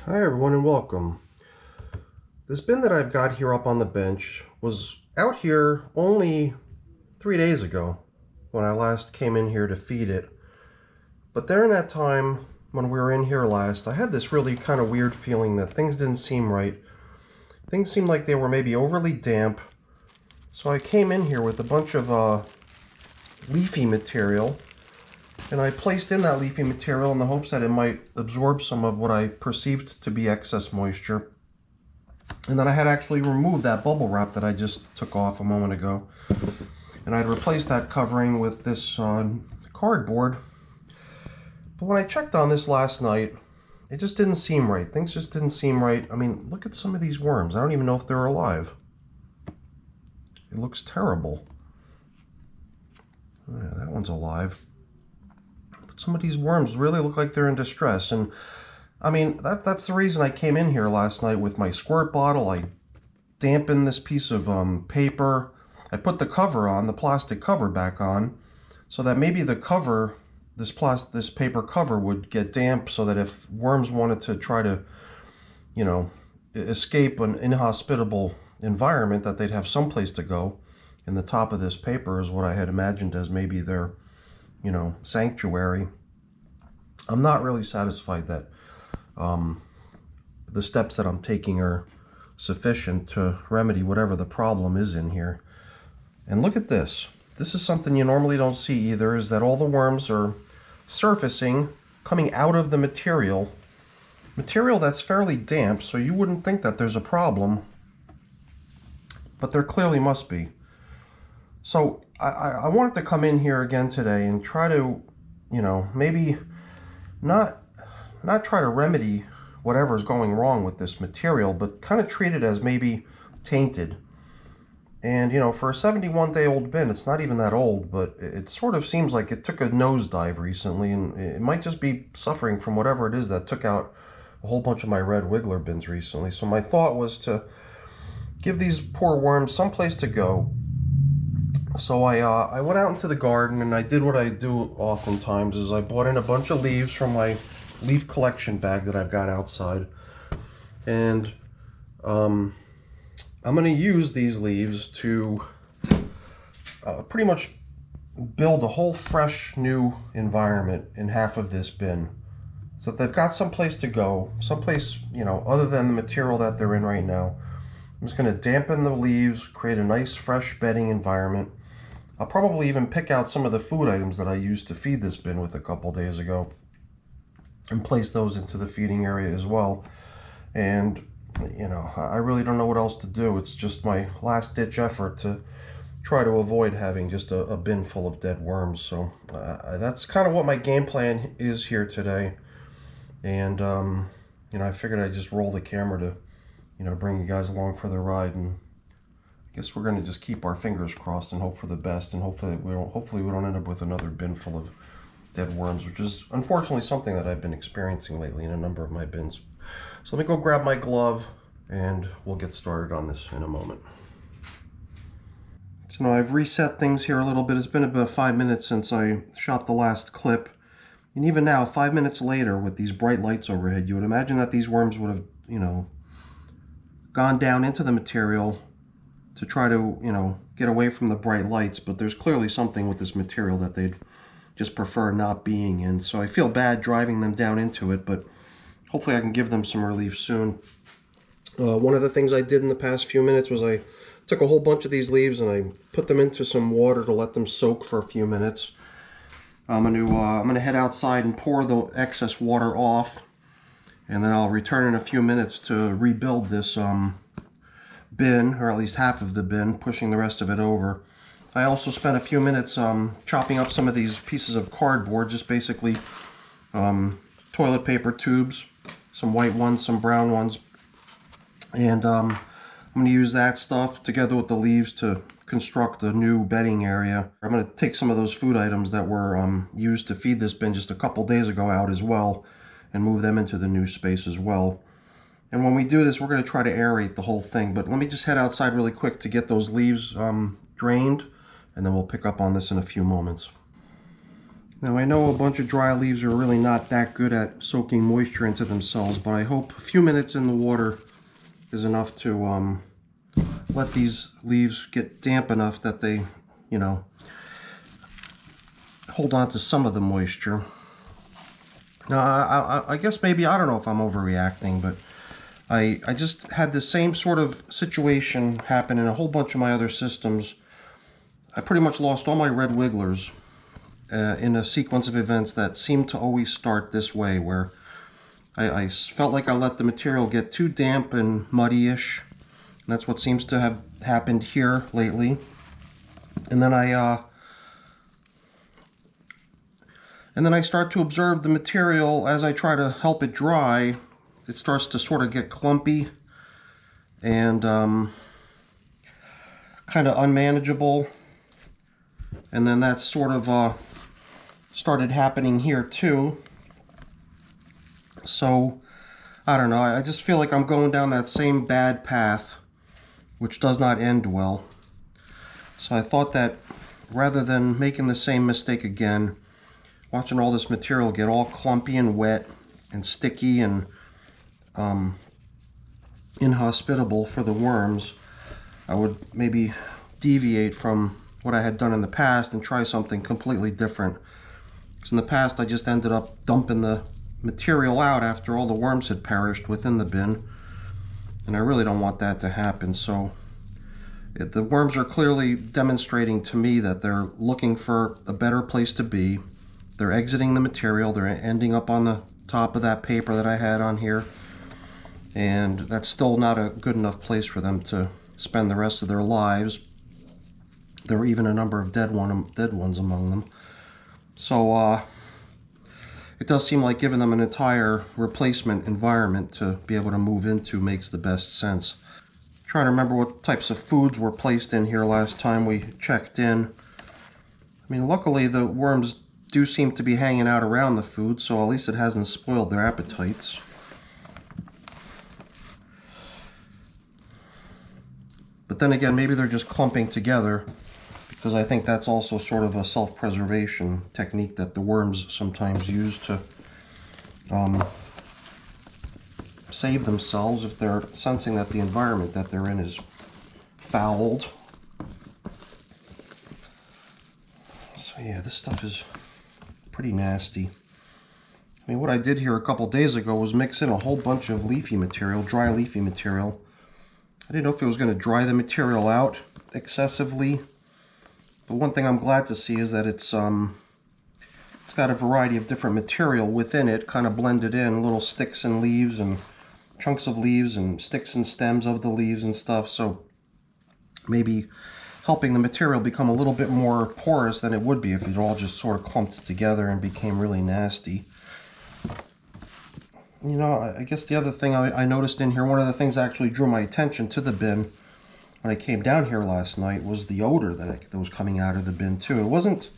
Hi everyone and welcome. This bin that I've got here up on the bench was out here only 3 days ago when I last came in here to feed it. But during that time when we were in here last, I had this really kind of weird feeling that things didn't seem right. Things seemed like they were maybe overly damp. So I came in here with a bunch of leafy material, and I placed in that leafy material in the hopes that it might absorb some of what I perceived to be excess moisture. And then I had actually removed that bubble wrap that I just took off a moment ago. And I'd replaced that covering with this cardboard. But when I checked on this last night, it just didn't seem right. Things just didn't seem right. I mean, look at some of these worms. I don't even know if they're alive. It looks terrible. Oh, yeah, that one's alive. But some of these worms really look like they're in distress. And I mean, that's the reason I came in here last night with my squirt bottle. I dampened this piece of paper. I put the cover on, the plastic cover back on, so that maybe the cover, this paper cover would get damp, so that if worms wanted to try to, escape an inhospitable environment, that they'd have someplace to go. And the top of this paper is what I had imagined as maybe their, sanctuary. I'm not really satisfied that the steps that I'm taking are sufficient to remedy whatever the problem is in here. And look at this. This is something you normally don't see either, is that all the worms are surfacing, coming out of the material that's fairly damp, so you wouldn't think that there's a problem, but there clearly must be. So I wanted to come in here again today and try to, maybe not try to remedy whatever's going wrong with this material, but kind of treat it as maybe tainted. And, for a 71-day-old bin, it's not even that old, but it sort of seems like it took a nosedive recently, and it might just be suffering from whatever it is that took out a whole bunch of my red wiggler bins recently. So my thought was to give these poor worms someplace to go. So I went out into the garden, and I did what I do oftentimes, is I bought in a bunch of leaves from my leaf collection bag that I've got outside, and I'm going to use these leaves to pretty much build a whole fresh new environment in half of this bin, so that they've got someplace to go, someplace other than the material that they're in right now. I'm just going to dampen the leaves, create a nice fresh bedding environment. I'll probably even pick out some of the food items that I used to feed this bin with a couple days ago and place those into the feeding area as well. And I really don't know what else to do. It's just my last ditch effort to try to avoid having just a bin full of dead worms. So that's kind of what my game plan is here today. And I figured I'd just roll the camera to bring you guys along for the ride. And I guess we're going to just keep our fingers crossed and hope for the best, and hopefully we don't end up with another bin full of dead worms, which is unfortunately something that I've been experiencing lately in a number of my bins. So let me go grab my glove and we'll get started on this in a moment. So now I've reset things here a little bit. It's been about 5 minutes since I shot the last clip. And even now, 5 minutes later, with these bright lights overhead, you would imagine that these worms would have, gone down into the material to try to, get away from the bright lights. But there's clearly something with this material that they'd just prefer not being in. So I feel bad driving them down into it, but hopefully I can give them some relief soon. One of the things I did in the past few minutes was I took a whole bunch of these leaves and I put them into some water to let them soak for a few minutes. I'm gonna head outside and pour the excess water off, and then I'll return in a few minutes to rebuild this bin, or at least half of the bin, pushing the rest of it over. I also spent a few minutes chopping up some of these pieces of cardboard, just basically toilet paper tubes, some white ones, some brown ones, and I'm going to use that stuff together with the leaves to construct a new bedding area. I'm going to take some of those food items that were used to feed this bin just a couple days ago out as well, and move them into the new space as well. And when we do this, we're going to try to aerate the whole thing, but let me just head outside really quick to get those leaves drained, and then we'll pick up on this in a few moments. Now I know a bunch of dry leaves are really not that good at soaking moisture into themselves, but I hope a few minutes in the water is enough to let these leaves get damp enough that they, you know, hold on to some of the moisture. Now I guess maybe, I don't know if I'm overreacting, but I just had the same sort of situation happen in a whole bunch of my other systems. I pretty much lost all my red wigglers in a sequence of events that seemed to always start this way, where I felt like I let the material get too damp and muddy-ish. And that's what seems to have happened here lately. And then I start to observe the material as I try to help it dry. It starts to sort of get clumpy and kind of unmanageable. And then that sort of started happening here too. So, I don't know, I just feel like I'm going down that same bad path, which does not end well. So I thought that rather than making the same mistake again, watching all this material get all clumpy and wet and sticky and inhospitable for the worms, I would maybe deviate from what I had done in the past and try something completely different. Because in the past I just ended up dumping the material out after all the worms had perished within the bin, and I really don't want that to happen. So the worms are clearly demonstrating to me that they're looking for a better place to be. They're exiting the material, they're ending up on the top of that paper that I had on here, and that's still not a good enough place for them to spend the rest of their lives. There were even a number of dead ones among them. So it does seem like giving them an entire replacement environment to be able to move into makes the best sense. I'm trying to remember what types of foods were placed in here last time we checked in. I mean, luckily the worms do seem to be hanging out around the food, so at least it hasn't spoiled their appetites. But then again, maybe they're just clumping together, because I think that's also sort of a self-preservation technique that the worms sometimes use to save themselves if they're sensing that the environment that they're in is fouled. So yeah, this stuff is pretty nasty. I mean, what I did here a couple days ago was mix in a whole bunch of leafy material, dry leafy material. I didn't know if it was going to dry the material out excessively. But one thing I'm glad to see is that it's got a variety of different material within it, kind of blended in, little sticks and leaves and chunks of leaves and sticks and stems of the leaves and stuff. So maybe helping the material become a little bit more porous than it would be if it all just sort of clumped together and became really nasty. You know, I guess the other thing I noticed in here, one of the things that actually drew my attention to the bin when I came down here last night, was the odor that was coming out of the bin too. It wasn't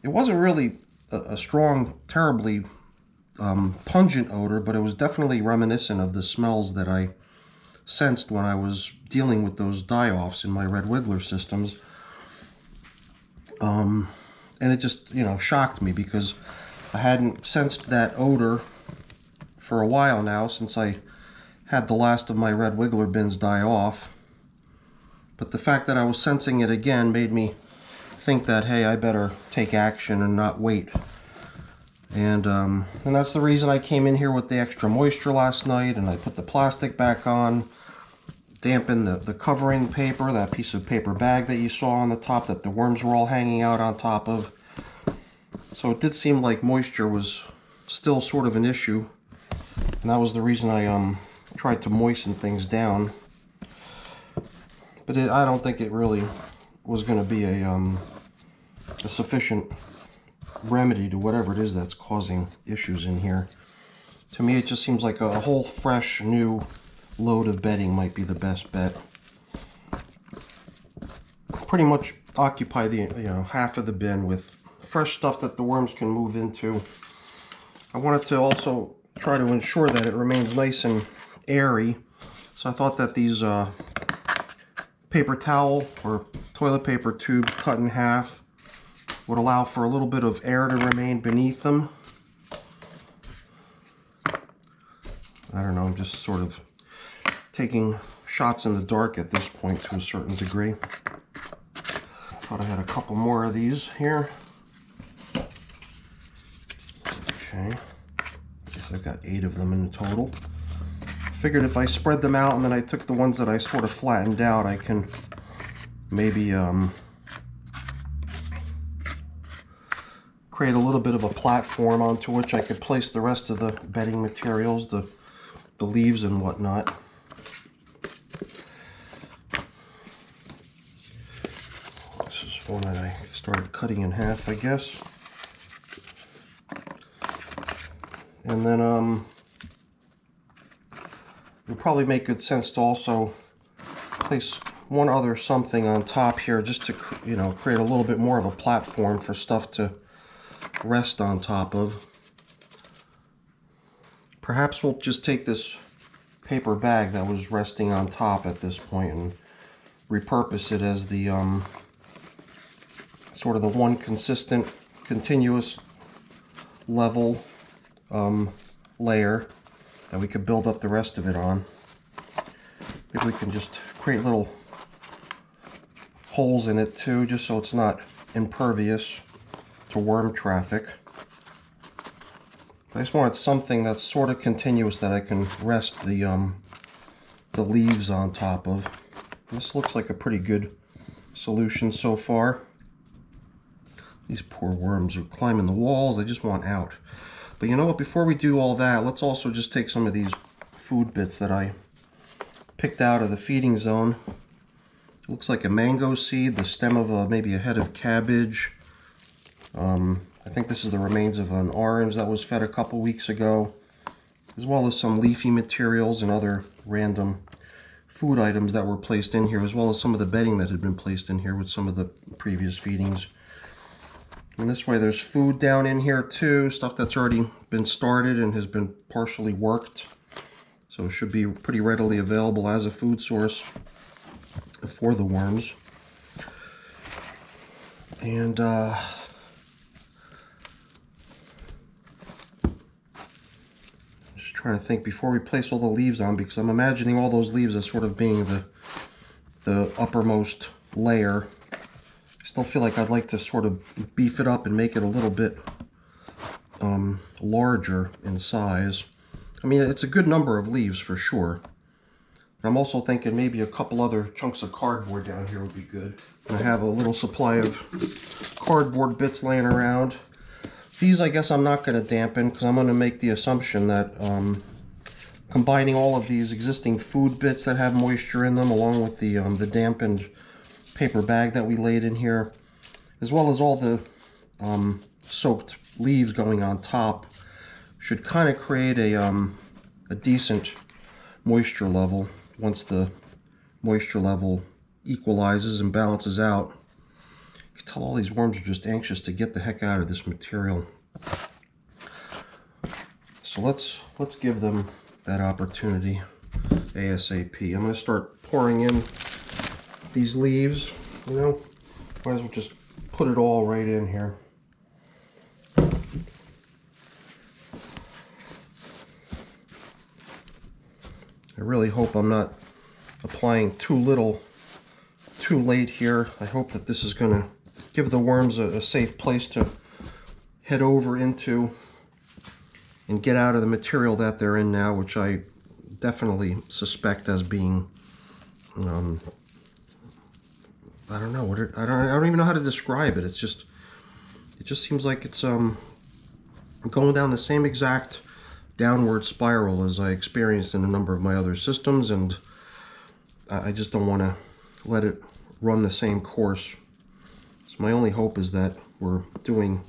really a strong, terribly pungent odor, but it was definitely reminiscent of the smells that I sensed when I was dealing with those die-offs in my red wiggler systems. And it just, you know, shocked me, because I hadn't sensed that odor for a while now, since I had the last of my red wiggler bins die off. But the fact that I was sensing it again made me think that, hey, I better take action and not wait. And that's the reason I came in here with the extra moisture last night, and I put the plastic back on, dampened the covering paper, that piece of paper bag that you saw on the top that the worms were all hanging out on top of. So it did seem like moisture was still sort of an issue, and that was the reason I tried to moisten things down. But I don't think it really was going to be a sufficient remedy to whatever it is that's causing issues in here. To me, it just seems like a whole fresh new load of bedding might be the best bet. Pretty much occupy the half of the bin with fresh stuff that the worms can move into. I wanted to also try to ensure that it remains nice and airy, so I thought that these paper towel or toilet paper tubes cut in half would allow for a little bit of air to remain beneath them. I don't know, I'm just sort of taking shots in the dark at this point to a certain degree. Thought I had a couple more of these here. Okay, guess I've got 8 of them in total. Figured if I spread them out and then I took the ones that I sort of flattened out, I can maybe create a little bit of a platform onto which I could place the rest of the bedding materials, the leaves and whatnot. This is one that I started cutting in half, I guess. And then it would probably make good sense to also place one other something on top here, just to, you know, create a little bit more of a platform for stuff to rest on top of. Perhaps we'll just take this paper bag that was resting on top at this point and repurpose it as the sort of the one consistent, continuous level layer that we could build up the rest of it on. Maybe we can just create little holes in it too, just so it's not impervious to worm traffic. I just wanted something that's sort of continuous that I can rest the leaves on top of. This looks like a pretty good solution so far. These poor worms are climbing the walls, they just want out. But you know what, before we do all that, let's also just take some of these food bits that I picked out of the feeding zone. It looks like a mango seed, the stem of maybe a head of cabbage. I think this is the remains of an orange that was fed a couple weeks ago, as well as some leafy materials and other random food items that were placed in here, as well as some of the bedding that had been placed in here with some of the previous feedings. And this way there's food down in here too, stuff that's already been started and has been partially worked. So it should be pretty readily available as a food source for the worms. And trying to think before we place all the leaves on, because I'm imagining all those leaves as sort of being the uppermost layer. I still feel like I'd like to sort of beef it up and make it a little bit larger in size. I mean, it's a good number of leaves for sure. I'm also thinking maybe a couple other chunks of cardboard down here would be good. I have a little supply of cardboard bits laying around. These, I guess I'm not going to dampen, because I'm going to make the assumption that combining all of these existing food bits that have moisture in them, along with the dampened paper bag that we laid in here, as well as all the soaked leaves going on top, should kind of create a decent moisture level. Once the moisture level equalizes and balances out, you can tell all these worms are just anxious to get the heck out of this material. So let's give them that opportunity ASAP. I'm going to start pouring in these leaves, you know, might as well just put it all right in here. I really hope I'm not applying too little too late here. I hope that this is going to give the worms a safe place to head over into and get out of the material that they're in now, which I definitely suspect as being, I don't know what it, I don't even know how to describe it. It just seems like it's going down the same exact downward spiral as I experienced in a number of my other systems, and I just don't want to let it run the same course. So my only hope is that we're doing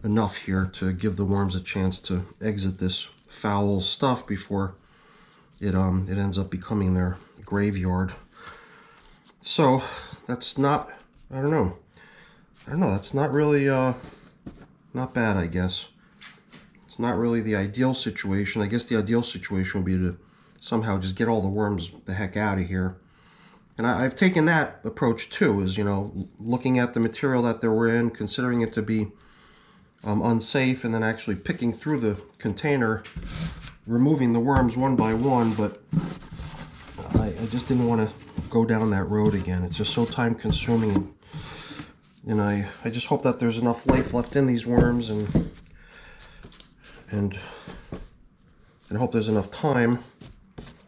enough here to give the worms a chance to exit this foul stuff before it ends up becoming their graveyard. So that's not, I don't know, that's not really not bad, I guess. It's not really the ideal situation. I guess the ideal situation would be to somehow just get all the worms the heck out of here And I've taken that approach too, is, you know, looking at the material that they were in, considering it to be unsafe, and then actually picking through the container, removing the worms one by one. But I just didn't want to go down that road again. It's just so time consuming, and I just hope that there's enough life left in these worms, and I hope there's enough time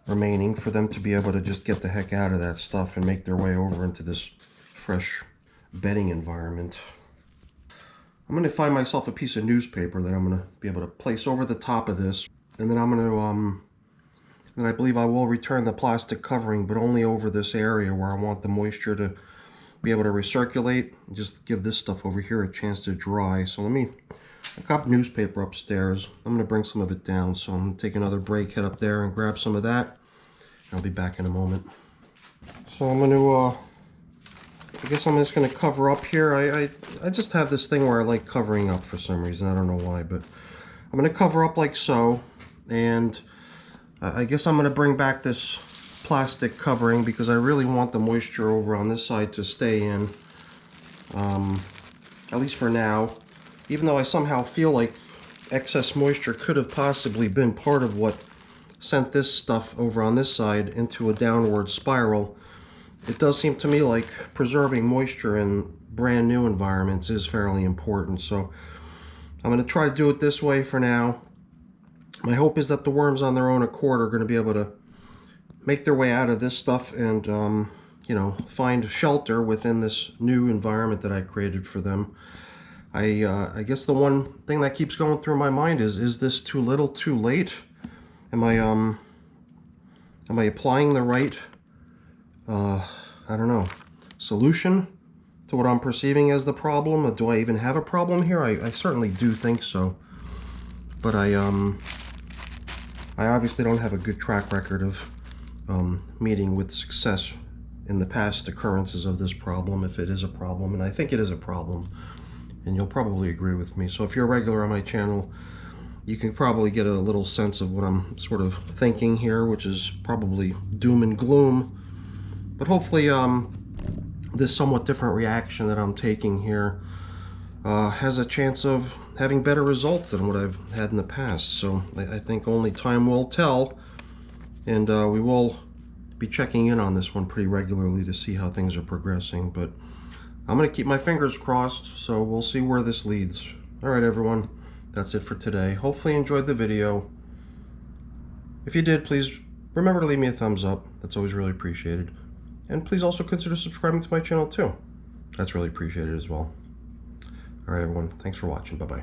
remaining for them to be able to just get the heck out of that stuff and make their way over into this fresh bedding environment. I'm going to find myself a piece of newspaper that I'm going to be able to place over the top of this, and then I'm going to then I believe I will return the plastic covering, but only over this area where I want the moisture to be able to recirculate, and just give this stuff over here a chance to dry. So I've got newspaper upstairs. I'm going to bring some of it down, so I'm going to take another break, head up there and grab some of that. I'll be back in a moment. So I'm going to, I guess I'm just going to cover up here. I just have this thing where I like covering up for some reason. I don't know why, but I'm going to cover up like so. And I guess I'm going to bring back this plastic covering because I really want the moisture over on this side to stay in, at least for now. Even though I somehow feel like excess moisture could have possibly been part of what sent this stuff over on this side into a downward spiral, it does seem to me like preserving moisture in brand new environments is fairly important. So I'm going to try to do it this way for now. My hope is that the worms on their own accord are going to be able to make their way out of this stuff and, you know, find shelter within this new environment that I created for them. I guess the one thing that keeps going through my mind is this too little, too late? Am I applying the right, I don't know, solution to what I'm perceiving as the problem? Or do I even have a problem here? I certainly do think so. But I obviously don't have a good track record of meeting with success in the past occurrences of this problem, if it is a problem, and I think it is a problem. And you'll probably agree with me. So if you're a regular on my channel, you can probably get a little sense of what I'm sort of thinking here, which is probably doom and gloom. But hopefully this somewhat different reaction that I'm taking here has a chance of having better results than what I've had in the past. So I think only time will tell, and we will be checking in on this one pretty regularly to see how things are progressing. But I'm going to keep my fingers crossed, so we'll see where this leads. All right, everyone, that's it for today. Hopefully you enjoyed the video. If you did, please remember to leave me a thumbs up. That's always really appreciated. And please also consider subscribing to my channel too. That's really appreciated as well. All right, everyone, thanks for watching. Bye-bye.